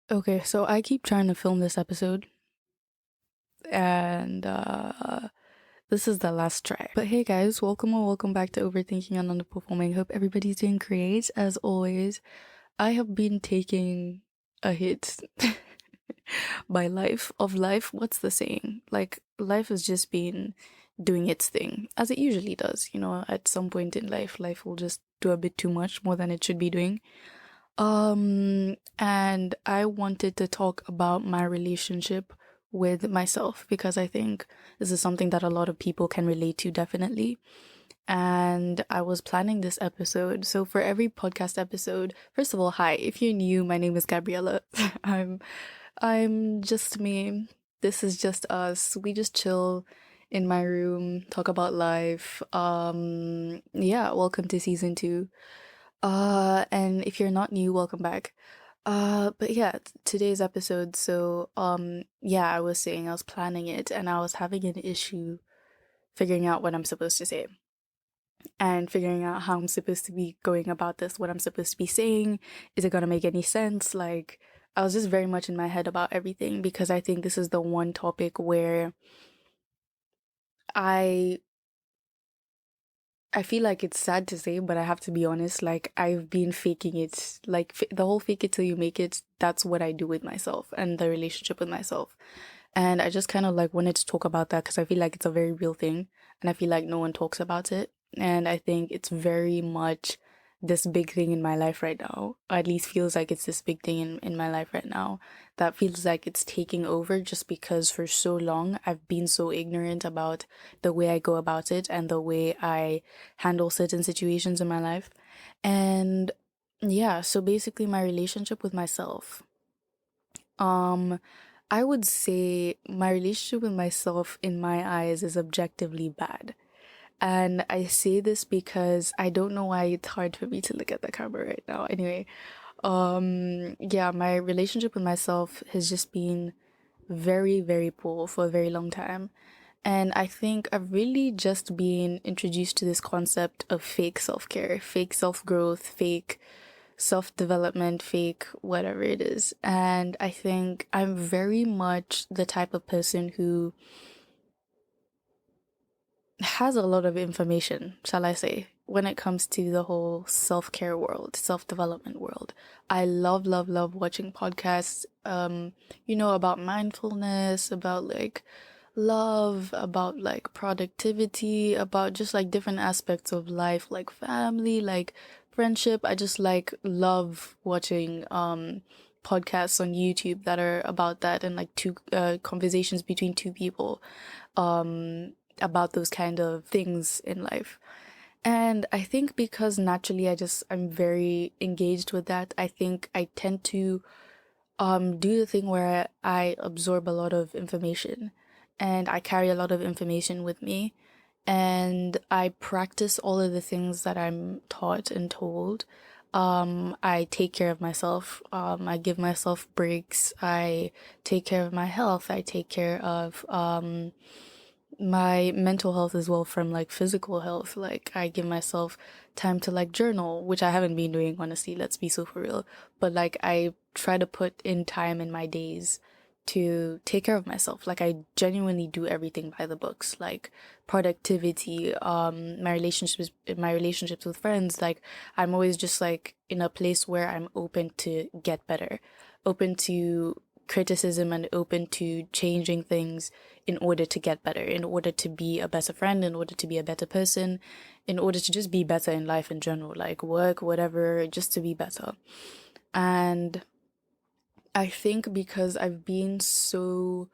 Okay, so I keep trying to film this episode, and this is the last try. But hey guys, welcome or welcome back to Overthinking and Underperforming. Hope everybody's doing great. As always, I have been taking a hit by life. What's the saying? Like, life has just been doing its thing, as it usually does. At some point in life will just do a bit too much, more than it should be doing. And I wanted to talk about my relationship with myself because I think this is something that a lot of people can relate to, definitely. And I was planning this episode. So for every podcast episode, first of all, hi. If you're new, my name is Gabriella. I'm I'm just me. This is just us. We just chill in my room, talk about life. Yeah, welcome to season 2. And if you're not new, welcome back. But yeah, today's episode, yeah, I was saying I was planning it and I was having an issue figuring out what I'm supposed to say and figuring out how I'm supposed to be going about this, what I'm supposed to be saying. Is it gonna make any sense? Like, I was just very much in my head about everything because I think this is the one topic where I I feel like it's sad to say, but I have to be honest. Like, I've been faking it. Like, the whole fake it till you make it, that's what I do with myself and the relationship with myself. And I just kind of like wanted to talk about that because I feel like it's a very real thing. And I feel like no one talks about it. And I think it's very much this big thing in my life right now. Or at least feels like it's this big thing in my life right now that feels like it's taking over just because for so long I've been so ignorant about the way I go about it and the way I handle certain situations in my life. And yeah, so basically my relationship with myself. Um, I would say my relationship with myself in my eyes is objectively bad. And I say this because I don't know why it's hard for me to look at the camera right now. Anyway, yeah, my relationship with myself has just been very, very poor for a very long time. And I think I've really just been introduced to this concept of fake self care, fake self growth, fake self development, fake whatever it is. And I think I'm very much the type of person who has a lot of information, shall I say, when it comes to the whole self care world, self development world. I love, love, love watching podcasts, about mindfulness, about like love, about like productivity, about just like different aspects of life, like family, like friendship. I just like love watching, podcasts on YouTube that are about that and like two conversations between two people about those kind of things in life. And I think because naturally I'm very engaged with that, I think I tend to do the thing where I absorb a lot of information and I carry a lot of information with me and I practice all of the things that I'm taught and told. I take care of myself. I give myself breaks. I take care of my health. I take care of my mental health as well from like physical health. Like I give myself time to like journal, which I haven't been doing, honestly, let's be so for real. But like I try to put in time in my days to take care of myself. Like I genuinely do everything by the books, like productivity, my relationships with friends. Like I'm always just like in a place where I'm open to get better, open to criticism and open to changing things in order to get better, in order to be a better friend, in order to be a better person, in order to just be better in life in general, like work, whatever, just to be better. And I think because I've been so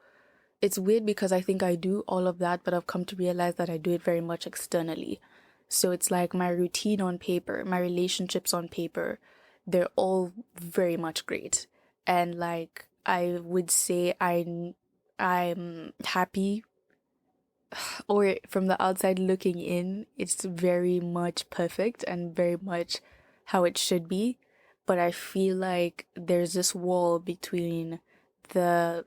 it's weird because I think I do all of that, but I've come to realize that I do it very much externally. So it's like my routine on paper, my relationships on paper, they're all very much great. And like I would say I'm happy, or from the outside looking in, it's very much perfect and very much how it should be. But I feel like there's this wall between the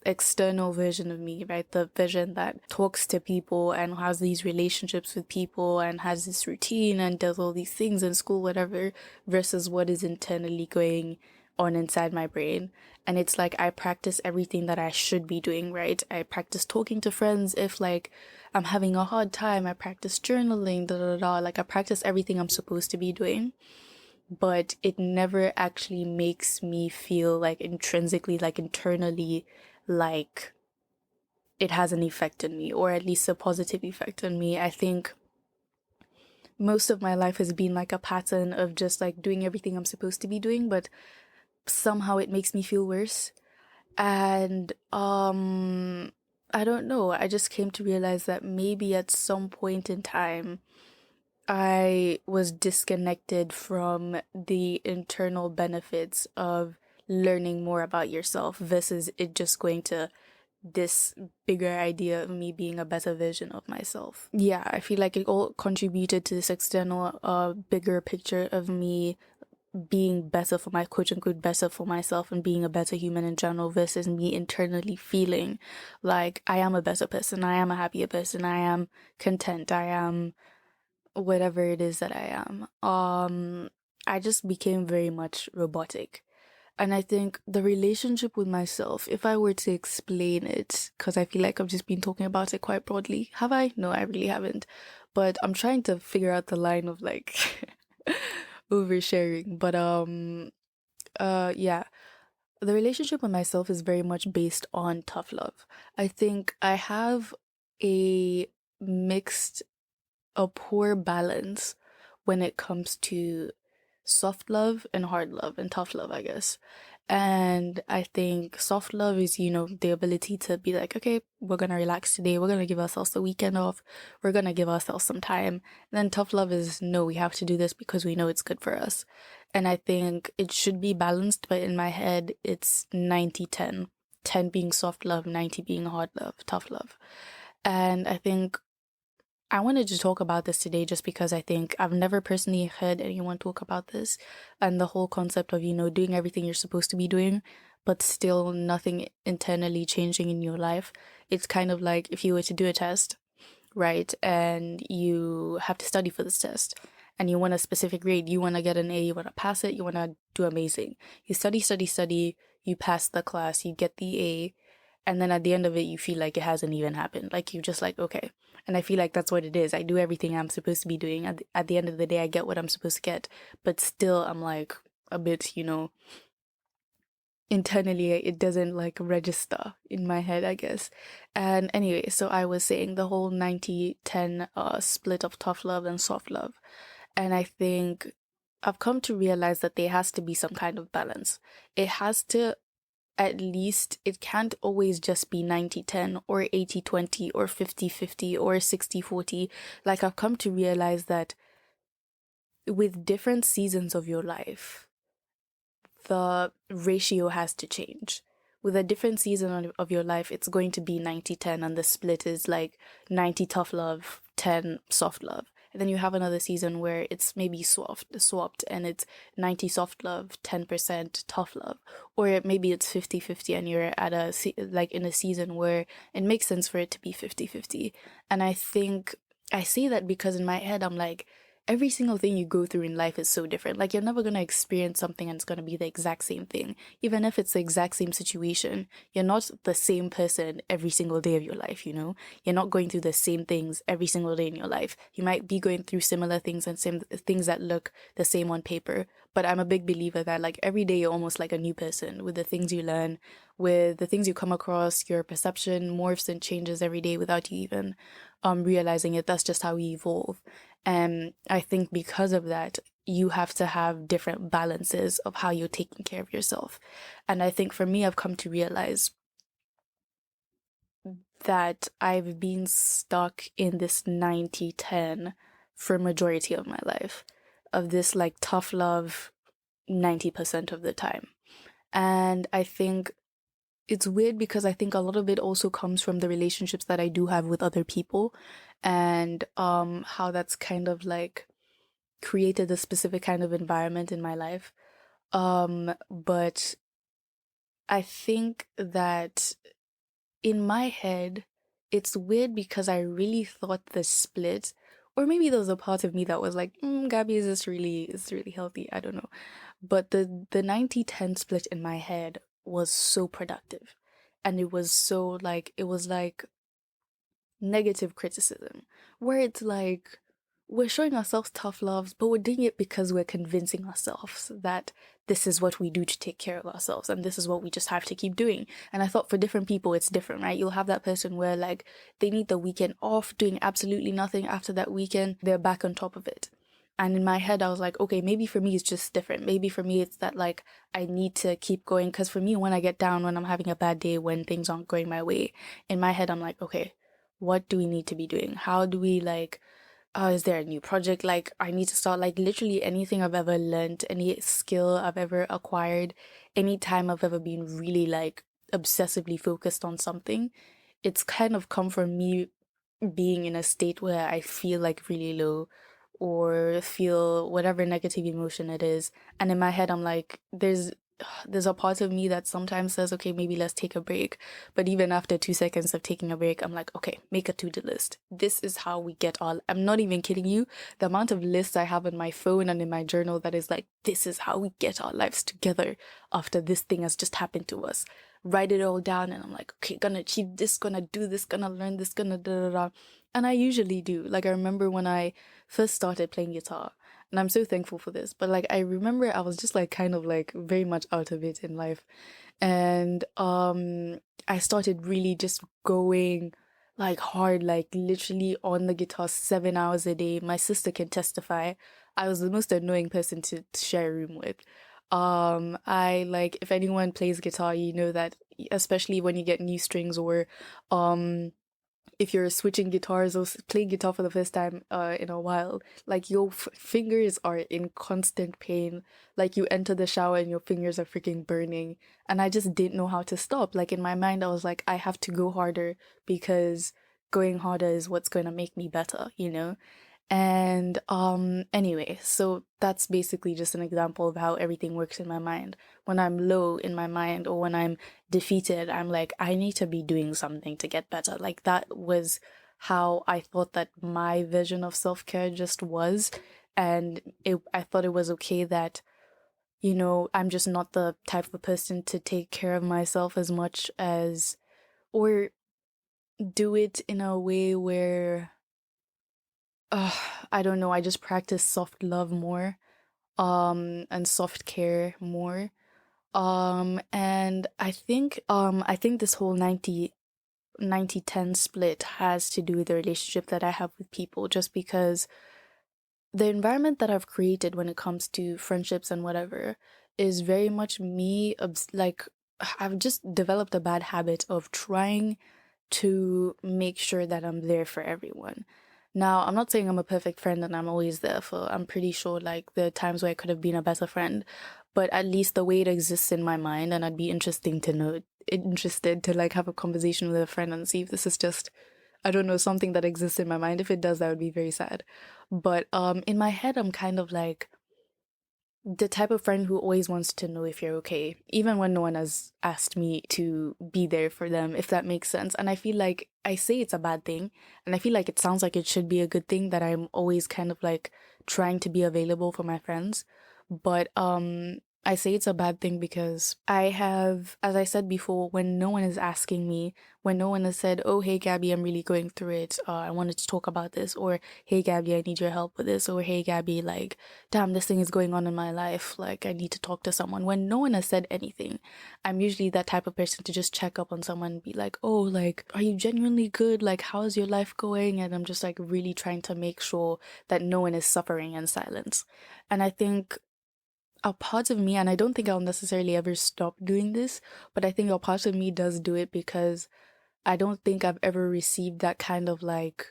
external version of me, right? The vision that talks to people and has these relationships with people and has this routine and does all these things in school, whatever, versus what is internally going on inside my brain. And it's like I practice everything that I should be doing, right? I practice talking to friends if like I'm having a hard time. I practice journaling, da da da. Like I practice everything I'm supposed to be doing, but it never actually makes me feel like intrinsically, like internally, like it has an effect on me, or at least a positive effect on me. I think most of my life has been like a pattern of just like doing everything I'm supposed to be doing, but somehow it makes me feel worse. And I don't know. I just came to realize that maybe at some point in time I was disconnected from the internal benefits of learning more about yourself versus it just going to this bigger idea of me being a better version of myself. Yeah, I feel like it all contributed to this external bigger picture of me being better for my quote unquote better for myself and being a better human in general versus me internally feeling like I am a better person, I am a happier person, I am content, I am whatever it is that I am. I just became very much robotic. And I think the relationship with myself, if I were to explain it, because I feel like I've just been talking about it quite broadly. Have I? No, I really haven't. But I'm trying to figure out the line of like oversharing. But yeah. The relationship with myself is very much based on tough love. I think I have a mixed, a poor balance when it comes to soft love and hard love and tough love, I guess. And I think soft love is, the ability to be like, okay, we're gonna relax today, we're gonna give ourselves the weekend off, we're gonna give ourselves some time. And then tough love is, no, we have to do this because we know it's good for us. And I think it should be balanced, but in my head, it's 90-10. 10 being soft love, 90 being hard love, tough love. And I think I wanted to talk about this today just because I think I've never personally heard anyone talk about this and the whole concept of, doing everything you're supposed to be doing, but still nothing internally changing in your life. It's kind of like if you were to do a test, right? And you have to study for this test and you want a specific grade. You want to get an A, you want to pass it, you want to do amazing. You study, study, study, you pass the class, you get the A, and then at the end of it, you feel like it hasn't even happened. Like you're just like, okay. And I feel like that's what it is. I do everything I'm supposed to be doing. At the end of the day, I get what I'm supposed to get. But still, I'm like a bit, internally, it doesn't like register in my head, I guess. And anyway, so I was saying the whole 90-10 split of tough love and soft love. And I think I've come to realize that there has to be some kind of balance. It has to, at least, it can't always just be 90-10 or 80-20 or 50-50 or 60-40. Like I've come to realize that with different seasons of your life, the ratio has to change. With a different season of your life, it's going to be 90-10, and the split is like 90 tough love, 10 soft love. And then you have another season where it's maybe swapped and it's 90 soft love, 10% tough love. Or maybe it's 50-50 and you're at like in a season where it makes sense for it to be 50-50. And I think I say that because in my head, I'm like, every single thing you go through in life is so different. Like you're never going to experience something and it's going to be the exact same thing. Even if it's the exact same situation, you're not the same person every single day of your life, You're not going through the same things every single day in your life. You might be going through similar things and same things that look the same on paper, but I'm a big believer that like every day you're almost like a new person with the things you learn, with the things you come across. Your perception morphs and changes every day without you even realizing it. That's just how we evolve. And I think because of that, you have to have different balances of how you're taking care of yourself. And I think for me, I've come to realize that I've been stuck in this 90-10 for majority of my life, of this like tough love 90% of the time. And I think it's weird because I think a lot of it also comes from the relationships that I do have with other people, and how that's kind of like created a specific kind of environment in my life. But I think that in my head, it's weird because I really thought the split, or maybe there was a part of me that was like, Gabby, is this really healthy? I don't know. But the 90-10 split in my head was so productive. And it was so like, it was like negative criticism, where it's like we're showing ourselves tough loves, but we're doing it because we're convincing ourselves that this is what we do to take care of ourselves and this is what we just have to keep doing. And I thought for different people it's different, right? You'll have that person where like they need the weekend off, doing absolutely nothing. After that weekend they're back on top of it. And in my head I was like, okay, maybe for me it's just different. Maybe for me it's that like I need to keep going, because for me, when I get down, when I'm having a bad day, when things aren't going my way, in my head I'm like, okay, what do we need to be doing? How do we like, is there a new project? Like, I need to start, like, literally anything I've ever learned, any skill I've ever acquired, any time I've ever been really like obsessively focused on something. It's kind of come from me being in a state where I feel like really low or feel whatever negative emotion it is. And in my head, I'm like, there's a part of me that sometimes says, okay, maybe let's take a break. But even after 2 seconds of taking a break, I'm like, okay, make a to-do list. This is how we get all, I'm not even kidding you. The amount of lists I have on my phone and in my journal that is like, this is how we get our lives together after this thing has just happened to us. Write it all down and I'm like, okay, gonna achieve this, gonna do this, gonna learn this, gonna da da da. And I usually do. Like, I remember when I first started playing guitar, and I'm so thankful for this, but like I remember I was just like kind of like very much out of it in life. And I started really just going like hard, like literally on the guitar 7 hours a day. My sister can testify. I was the most annoying person to share a room with. I like, if anyone plays guitar, you know that, especially when you get new strings, or um if you're switching guitars or playing guitar for the first time in a while, like your fingers are in constant pain. Like you enter the shower and your fingers are freaking burning. And I just didn't know how to stop. Like in my mind, I was like, I have to go harder because going harder is what's going to make me better, you know? And anyway, so that's basically just an example of how everything works in my mind. When I'm low in my mind or when I'm defeated, I'm like, I need to be doing something to get better. Like that was how I thought that my vision of self-care just was. And I thought it was okay that, you know, I'm just not the type of person to take care of myself as much as, or do it in a way where uh, I don't know, I just practice soft love more, and soft care more. And I think this whole 90-10 split has to do with the relationship that I have with people, just because the environment that I've created when it comes to friendships and whatever is very much me, like, I've just developed a bad habit of trying to make sure that I'm there for everyone. Now, I'm not saying I'm a perfect friend and I'm always there for, I'm pretty sure like there are times where I could have been a better friend, but at least the way it exists in my mind, and I'd be interested to like have a conversation with a friend and see if this is just, I don't know, something that exists in my mind. If it does, that would be very sad. But in my head, I'm kind of like the type of friend who always wants to know if you're okay, even when no one has asked me to be there for them, if that makes sense. And I feel like I say it's a bad thing, and I feel like it sounds like it should be a good thing that I'm always kind of like trying to be available for my friends. But I say it's a bad thing because I have, as I said before, when no one is asking me, when no one has said, oh, hey, Gabby, I'm really going through it. I wanted to talk about this. Or, hey, Gabby, I need your help with this. Or, hey, Gabby, like, damn, this thing is going on in my life. Like, I need to talk to someone. When no one has said anything, I'm usually that type of person to just check up on someone and be like, oh, like, are you genuinely good? Like, how's your life going? And I'm just like really trying to make sure that no one is suffering in silence. And I think a part of me, and I don't think I'll necessarily ever stop doing this, but I think a part of me does do it because I don't think I've ever received that kind of like,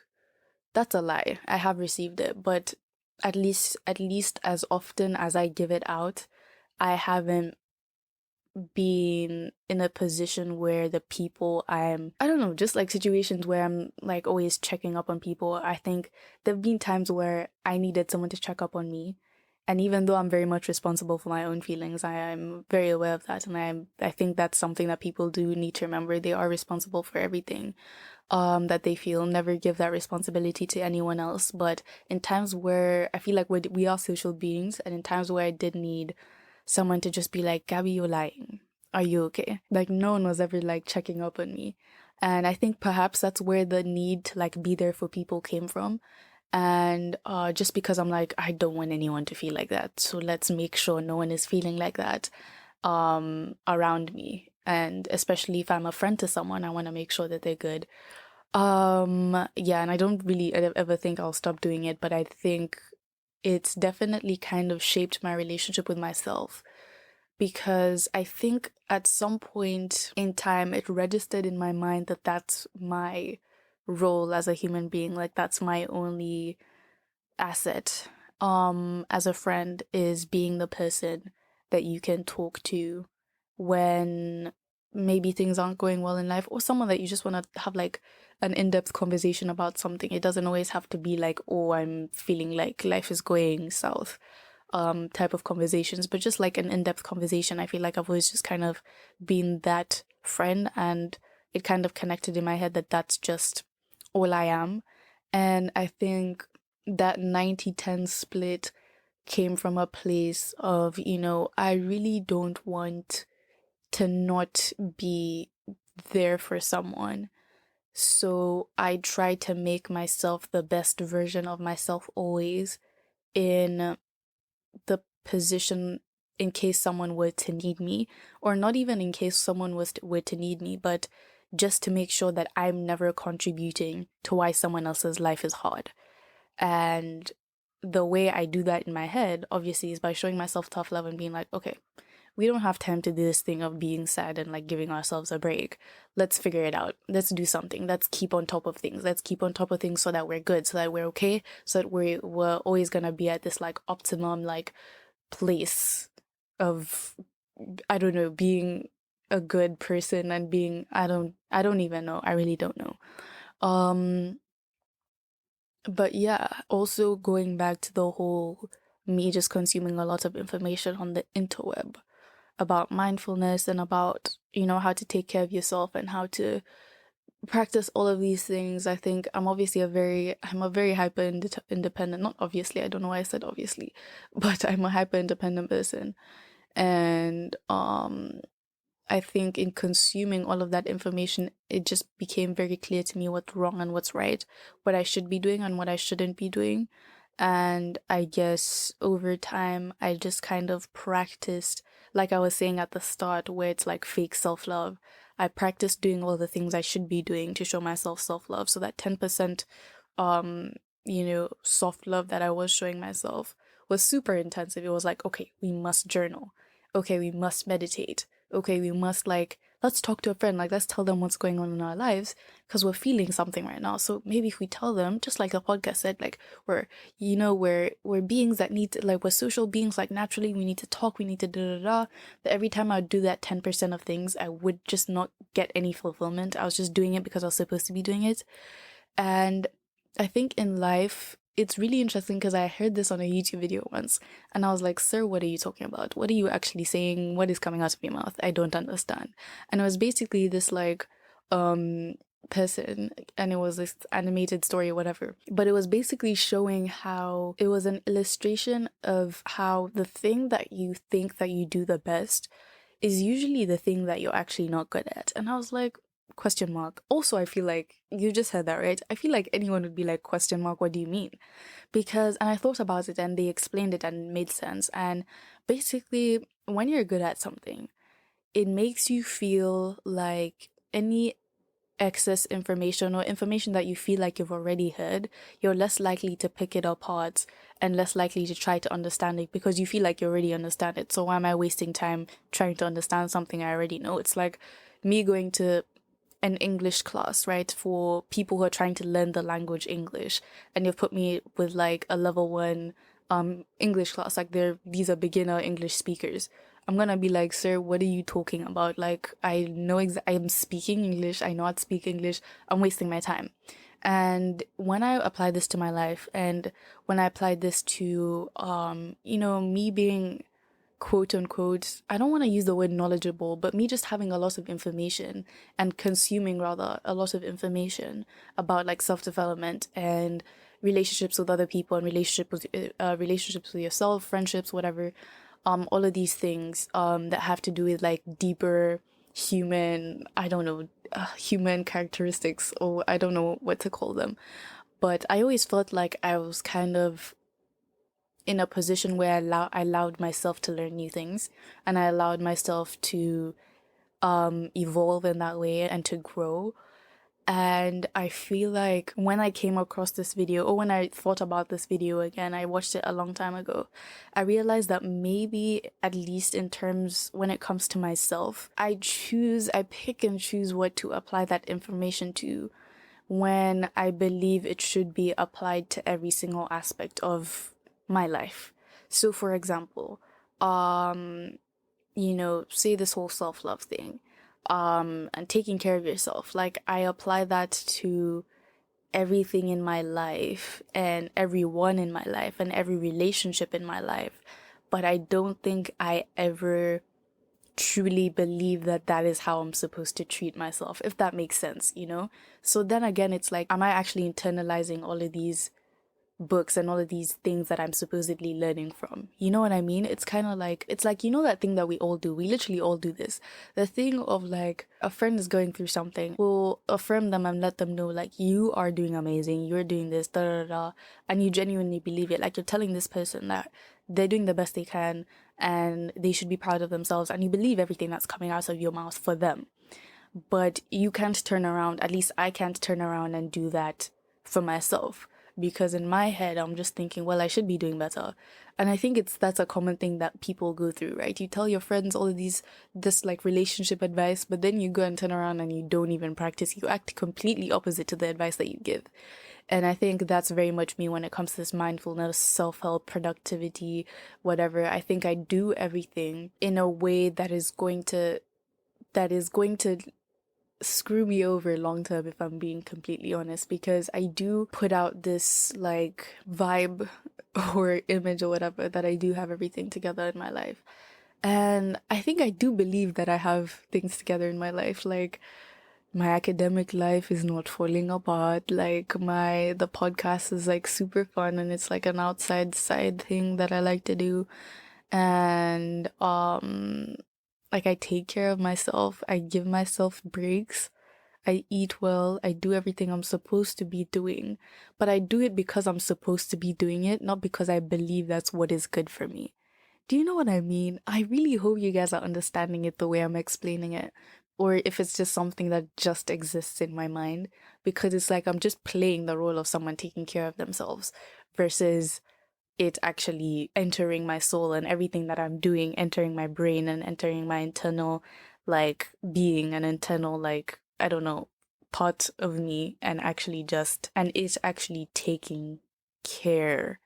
that's a lie. I have received it, but at least as often as I give it out, I haven't been in a position where the people I don't know, just like situations where I'm like always checking up on people. I think there've been times where I needed someone to check up on me. And even though I'm very much responsible for my own feelings, I am very aware of that. And I think that's something that people do need to remember. They are responsible for everything that they feel. Never give that responsibility to anyone else. But in times where I feel like we are social beings, and in times where I did need someone to just be like, Gabby, you're lying. are you okay? Like no one was ever like checking up on me. And I think perhaps that's where the need to like be there for people came from. And just because I'm like, I don't want anyone to feel like that. So let's make sure no one is feeling like that around me. And especially if I'm a friend to someone, I want to make sure that they're good. Yeah, and I don't really ever think I'll stop doing it, but I think it's definitely kind of shaped my relationship with myself because I think at some point in time it registered in my mind that that's my role as a human being, like that's my only asset as a friend is being the person that you can talk to when maybe things aren't going well in life, or someone that you just want to have like an in-depth conversation about something. It doesn't always have to be like, oh, I'm feeling like life is going south type of conversations, but just like an in-depth conversation. I feel like I've always just kind of been that friend, and it kind of connected in my head that that's just all I am. And I think that 90-10 split came from a place of, I really don't want to not be there for someone. So I try to make myself the best version of myself always in the position in case someone were to need me, or not even in case someone were to need me, but just to make sure that I'm never contributing to why someone else's life is hard. And the way I do that in my head, obviously, is by showing myself tough love and being like, okay, we don't have time to do this thing of being sad and like giving ourselves a break. Let's figure it out. Let's do something. Let's keep on top of things. Let's keep on top of things so that we're good, so that we're okay, so that we're always gonna be at this like optimum like place of, I don't know, being a good person and being, I don't even know. I really don't know. But yeah, also going back to the whole me just consuming a lot of information on the interweb about mindfulness and about, how to take care of yourself and how to practice all of these things. I think I'm a very hyper independent, not obviously, I don't know why I said obviously, but I'm a hyper independent person. And I think in consuming all of that information, it just became very clear to me what's wrong and what's right, what I should be doing and what I shouldn't be doing. And I guess over time, I just kind of practiced, like I was saying at the start, where it's like fake self love. I practiced doing all the things I should be doing to show myself self love. So that 10%, soft love that I was showing myself was super intensive. It was like, okay, we must journal. Okay, we must meditate. Okay, we must like, let's talk to a friend, like let's tell them what's going on in our lives because we're feeling something right now. So maybe if we tell them, just like the podcast said, like we're beings that need to, like we're social beings, like naturally we need to talk, we need to da da da. But every time I would do that 10% of things, I would just not get any fulfillment. I was just doing it because I was supposed to be doing it. And I think in life, it's really interesting because I heard this on a YouTube video once and I was like, sir, what are you talking about? What are you actually saying? What is coming out of your mouth? I don't understand. And it was basically this like person, and it was this animated story or whatever, but it was basically showing how it was an illustration of how the thing that you think that you do the best is usually the thing that you're actually not good at. And I was like, question mark. Also, I feel like you just heard that, right? I feel like anyone would be like, question mark, what do you mean? Because, and I thought about it and they explained it and it made sense. And basically, when you're good at something, it makes you feel like any excess information or information that you feel like you've already heard, you're less likely to pick it apart and less likely to try to understand it because you feel like you already understand it. So why am I wasting time trying to understand something I already know? It's like me going to an English class, right, for people who are trying to learn the language English, and you've put me with like a level 1 English class, like these are beginner English speakers. I'm gonna be like, sir, what are you talking about? Like, I know I'm speaking English, I know how to speak English, I'm wasting my time. And when I apply this to my life, and when I applied this to me being quote unquote, I don't want to use the word knowledgeable, but me just having a lot of information and consuming rather a lot of information about like self-development and relationships with other people and relationships with yourself, friendships, whatever. all of these things that have to do with like deeper human, I don't know, human characteristics, or I don't know what to call them. But I always felt like I was kind of in a position where I allowed myself to learn new things, and I allowed myself to evolve in that way and to grow. And I feel like when I came across this video, or when I thought about this video again, I watched it a long time ago, I realized that maybe, at least in terms when it comes to myself, I pick and choose what to apply that information to when I believe it should be applied to every single aspect of my life. So for example, say this whole self-love thing, and taking care of yourself. Like, I apply that to everything in my life and everyone in my life and every relationship in my life. But I don't think I ever truly believe that that is how I'm supposed to treat myself, if that makes sense, you know? So then again, it's like, am I actually internalizing all of these books and all of these things that I'm supposedly learning from? You know what I mean? It's kind of like, it's like, you know, that thing that we all do. We literally all do this. The thing of like, a friend is going through something, we'll affirm them and let them know, like, you are doing amazing, you're doing this, da da da. And you genuinely believe it. Like, you're telling this person that they're doing the best they can and they should be proud of themselves. And you believe everything that's coming out of your mouth for them. But you can't turn around, at least I can't turn around and do that for myself, because in my head I'm just thinking, well, I should be doing better. And I think that's a common thing that people go through, right? You tell your friends all of this like relationship advice, but then you go and turn around and you don't even practice. You act completely opposite to the advice that you give. And I think that's very much me when it comes to this mindfulness, self-help, productivity, whatever. I think I do everything in a way that is going to screw me over long term, if I'm being completely honest, because I do put out this like vibe or image or whatever that I do have everything together in my life. And I think I do believe that I have things together in my life. Like, my academic life is not falling apart. Like, the podcast is like super fun and it's like an outside side thing that I like to do. And like, I take care of myself. I give myself breaks. I eat well. I do everything I'm supposed to be doing. But I do it because I'm supposed to be doing it, not because I believe that's what is good for me. Do you know what I mean? I really hope you guys are understanding it the way I'm explaining it. Or if it's just something that just exists in my mind. Because it's like I'm just playing the role of someone taking care of themselves versus it actually entering my soul and everything that I'm doing, entering my brain and entering my internal, like, being, an internal, like, I don't know, part of me, and it's actually taking care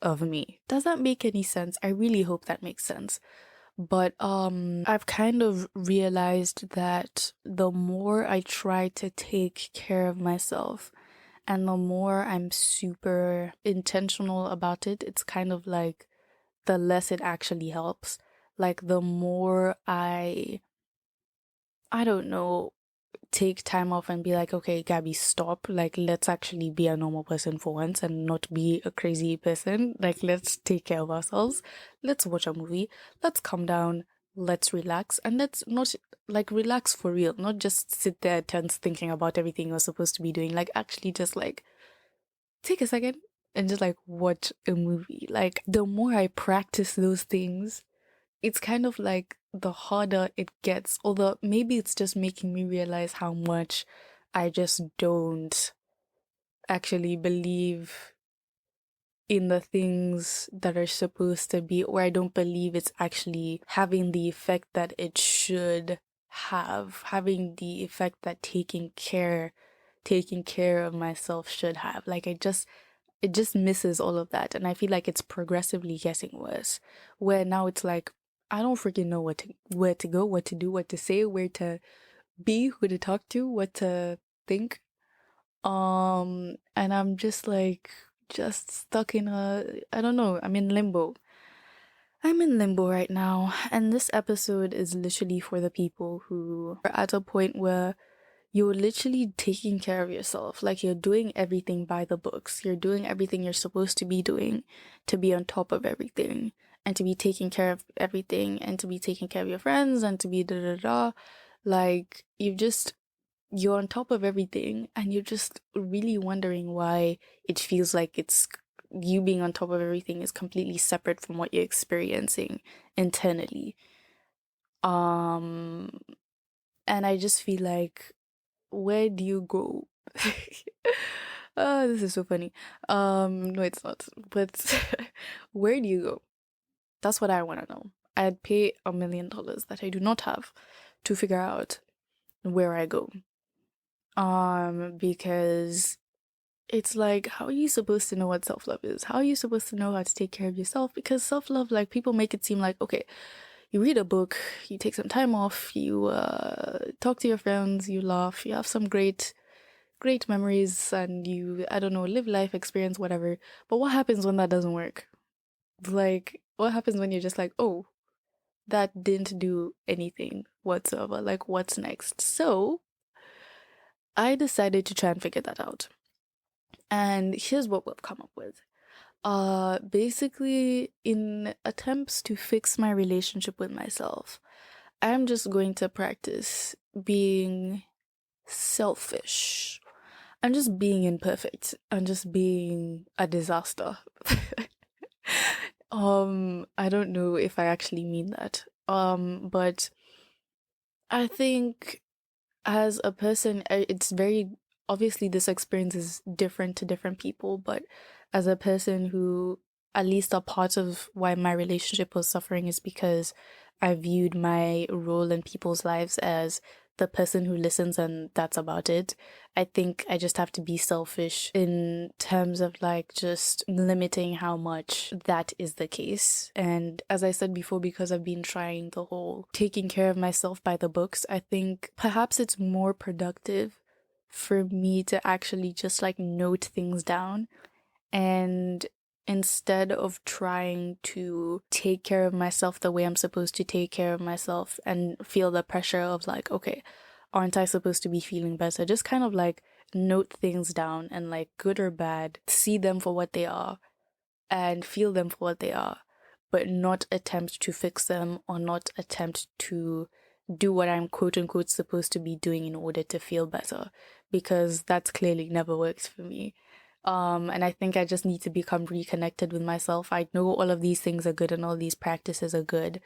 of me. Does that make any sense? I really hope that makes sense. But I've kind of realized that the more I try to take care of myself, and the more I'm super intentional about it, it's kind of like the less it actually helps. Like, the more I don't know, take time off and be like, okay, Gabby, stop. Like, let's actually be a normal person for once and not be a crazy person. Like, let's take care of ourselves. Let's watch a movie. Let's calm down. Let's relax. And let's not, like, relax for real. Not just sit there tense thinking about everything you're supposed to be doing. Like, actually just like take a second and just like watch a movie. Like, the more I practice those things, it's kind of like the harder it gets. Although maybe it's just making me realize how much I just don't actually believe in the things that are supposed to be, or I don't believe it's actually having the effect that it should have, having the effect that taking care of myself should have. Like, it just misses all of that, and I feel like it's progressively getting worse, where now it's like I don't freaking know where to go, what to do, what to say, where to be, who to talk to, what to think. And I'm just like, just stuck in I don't know, I'm in limbo. I'm in limbo right now, and this episode is literally for the people who are at a point where you're literally taking care of yourself. Like, you're doing everything by the books. You're doing everything you're supposed to be doing to be on top of everything. and to be taking care of everything and to be taking care of your friends and to be da da da. Like, you're on top of everything and you're just really wondering why it feels like it's you being on top of everything is completely separate from what you're experiencing internally. Um, and I just feel like, where do you go? Oh, this is so funny. No, it's not. But where do you go? That's what I want to know. I'd pay $1 million that I do not have to figure out where I go. Because it's like, how are you supposed to know what self-love is? How are you supposed to know how to take care of yourself? Because self-love, like, people make it seem like, okay, you read a book, you take some time off, you talk to your friends, you laugh, you have some great memories, and you, I don't know, live life, experience whatever. But what happens when that doesn't work? Like, what happens when you're just like, oh, that didn't do anything whatsoever? Like, what's next? So I decided to try and figure that out. And here's what we've come up with. Basically, in attempts to fix my relationship with myself, I'm just going to practice being selfish and just being imperfect and just being a disaster. I don't know if I actually mean that. But I think as a person, it's very obviously this experience is different to different people, but as a person who, at least a part of why my relationship was suffering is because I viewed my role in people's lives as the person who listens and that's about it. I think I just have to be selfish in terms of like just limiting how much that is the case. And as I said before, because I've been trying the whole taking care of myself by the books, I think perhaps it's more productive for me to actually just like note things down, and instead of trying to take care of myself the way I'm supposed to take care of myself and feel the pressure of like, okay, aren't I supposed to be feeling better? Just kind of like note things down and like good or bad, see them for what they are and feel them for what they are, but not attempt to fix them or not attempt to do what I'm quote unquote supposed to be doing in order to feel better, because that's clearly never works for me. And I think I just need to become reconnected with myself. I know all of these things are good and all these practices are good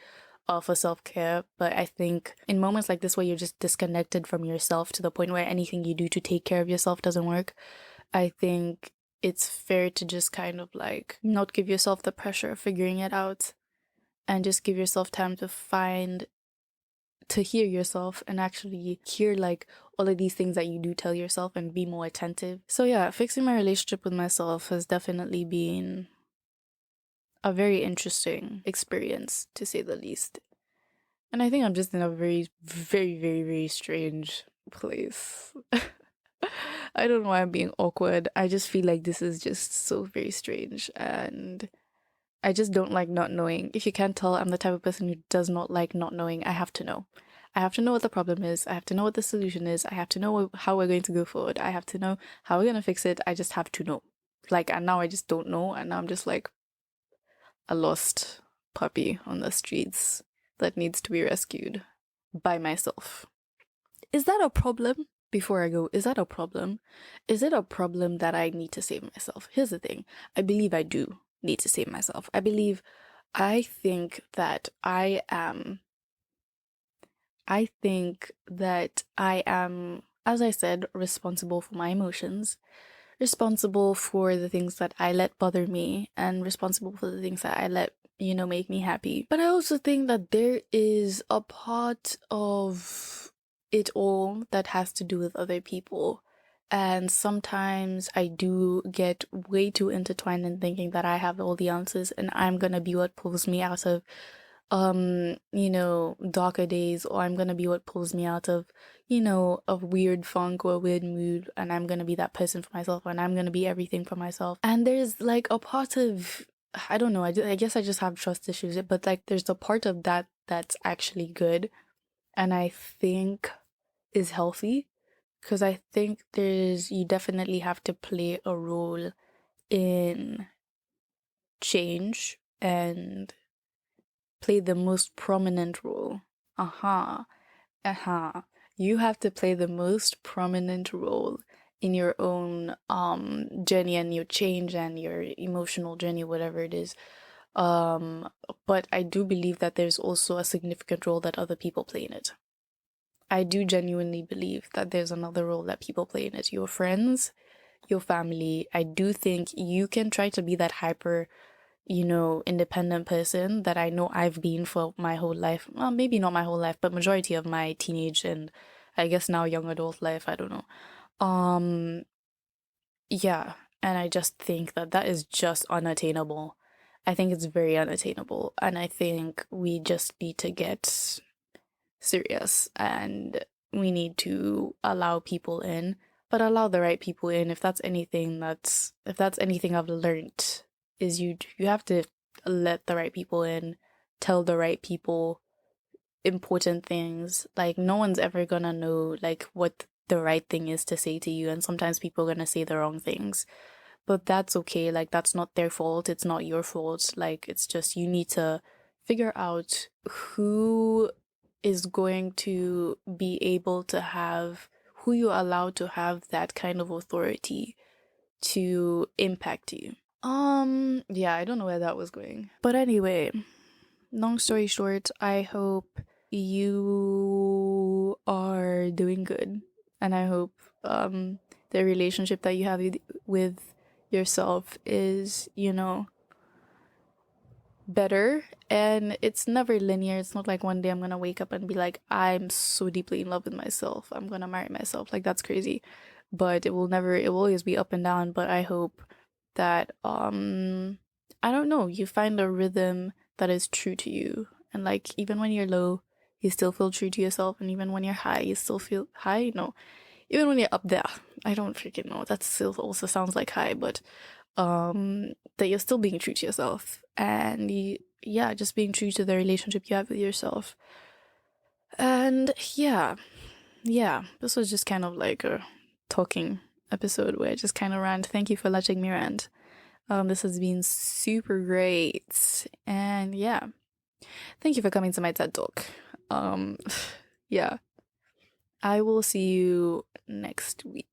for self-care, but I think in moments like this where you're just disconnected from yourself to the point where anything you do to take care of yourself doesn't work, I think it's fair to just kind of like not give yourself the pressure of figuring it out and just give yourself time to hear yourself and actually hear like all of these things that you do tell yourself and be more attentive. So yeah, fixing my relationship with myself has definitely been a very interesting experience, to say the least. And I think I'm just in a very, very, very, very strange place. I don't know why I'm being awkward. I just feel like this is just so very strange, and I just don't like not knowing. If you can't tell, I'm the type of person who does not like not knowing. I have to know. I have to know what the problem is. I have to know what the solution is. I have to know how we're going to go forward. I have to know how we're going to fix it. I just have to know. Like, and now I just don't know. And now I'm just like a lost puppy on the streets that needs to be rescued by myself. Is that a problem? Before I go, is that a problem? Is it a problem that I need to save myself? Here's the thing. I believe I do need to save myself. I think that I am, as I said, responsible for my emotions, responsible for the things that I let bother me, and responsible for the things that I let, make me happy. But I also think that there is a part of it all that has to do with other people. And sometimes I do get way too intertwined in thinking that I have all the answers and I'm gonna be what pulls me out of darker days, or I'm gonna be what pulls me out of, a weird funk or a weird mood, and I'm gonna be that person for myself, and I'm gonna be everything for myself. And there's like a part of, I don't know, I guess I just have trust issues, but like there's a part of that that's actually good, and I think is healthy, because I think you definitely have to play a role in change and play the most prominent role. Uh-huh. Uh-huh. You have to play the most prominent role in your own journey and your change and your emotional journey, whatever it is. Um, but I do believe that there's also a significant role that other people play in it. I do genuinely believe that there's another role that people play in it. Your friends, your family. I do think you can try to be that hyper, independent person that I know I've been for my whole life. Well, maybe not my whole life, but majority of my teenage and I guess now young adult life. I don't know. Um, yeah, and I just think that that is just unattainable. I think it's very unattainable, and I think we just need to get serious and we need to allow people in, but allow the right people in. If that's anything I've learned is you have to let the right people in, tell the right people important things. Like no one's ever gonna know like what the right thing is to say to you, and sometimes people are gonna say the wrong things. But that's okay. Like that's not their fault. It's not your fault. Like it's just you need to figure out who is going to be able to have who you allow to have that kind of authority to impact you. Yeah, I don't know where that was going. But anyway, long story short, I hope you are doing good. And I hope the relationship that you have with yourself is, better. And it's never linear. It's not like one day I'm gonna wake up and be like, I'm so deeply in love with myself. I'm gonna marry myself. Like that's crazy. But it will always be up and down. But I hope that I don't know, you find a rhythm that is true to you. And like even when you're low, you still feel true to yourself. And even when you're high, you still feel high. No. Even when you're up there, I don't freaking know. That still also sounds like high, but that you're still being true to yourself and yeah, just being true to the relationship you have with yourself. And yeah, this was just kind of like a talking episode where I just kind of rant. Thank you for letting me rant. This has been super great, and yeah, thank you for coming to my TED Talk. um yeah, I will see you next week.